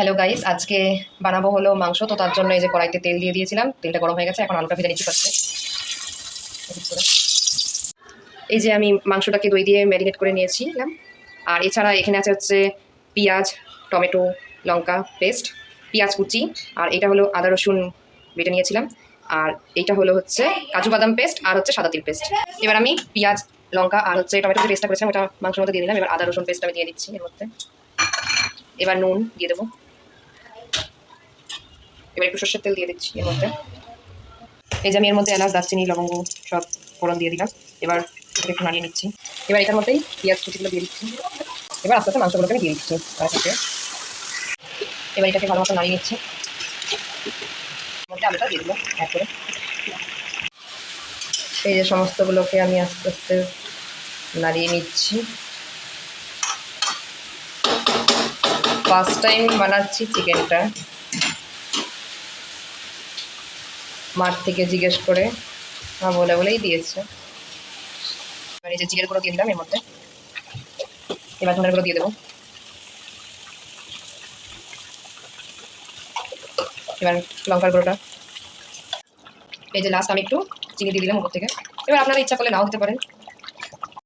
Hello guys, আজকে বানাবো হলো মাংস। তো তার জন্য এই যে কড়াইতে তেল দিয়ে দিয়েছিলাম, তেলটা গরম হয়ে গেছে। এখন আলুটা ভেজে নিচ্ছি ফার্স্টে। এই যে আমি মাংসটাকে দই দিয়ে ম্যারিনেট করে নিয়েছিলাম। আর এছাড়া এখানে আছে হচ্ছে পেঁয়াজ, টমেটো, লঙ্কা পেস্ট, পেঁয়াজ কুচি, আর এটা হলো আদা রসুন বেটে নিয়েছিলাম। আর এইটা হলো হচ্ছে কাজু বাদাম পেস্ট আর হচ্ছে সাদা তিল পেস্ট। এবার আমি পেঁয়াজ, লঙ্কা আর হচ্ছে টমেটো যে পেস্টটা করেছিলাম ওটা মাংসের মধ্যে দিয়ে দিলাম। এবার আদা রসুন পেস্ট আমি দিয়ে দিচ্ছি এর মধ্যে। এবার নুন দিয়ে দেবো। এবার একটু সর্ষের তেল দিয়ে দিচ্ছি এর মধ্যে। এই যে আমি এর মধ্যে এলাচ, দারচিনি, লবঙ্গ সব ফোড়ন দিয়ে দিলাম। এবার এটাকে একটু নাড়িয়ে নিচ্ছি। এবার এটার মধ্যেই পেঁয়াজ কুচিগুলো দিয়ে দিচ্ছি। এবার আস্তে আস্তে মাংসগুলোকে আমি দিয়ে দিচ্ছি সাথে। এবার এটাকে ভালো মতো নাড়িয়ে নিচ্ছি। মধ্যে আলুটা দিয়ে দেবো এক করে। এই যে সমস্তগুলোকে আমি আস্তে আস্তে নাড়িয়ে নিচ্ছি। ফার্স্ট টাইম বানাচ্ছি চিকেনটা, মাঠ থেকে জিজ্ঞেস করে বলেই দিয়েছে। এবার এই যে জিরের গুঁড়ো দিয়ে দিলাম এর মধ্যে। এবার ধনের গুঁড়ো দিয়ে দেবো। এবার লঙ্কার গুঁড়োটা। এই যে লাস্ট আমি একটু চিনি দিয়ে দিলাম উপর থেকে। এবার আপনারা ইচ্ছা করলে নাও দিতে পারেন।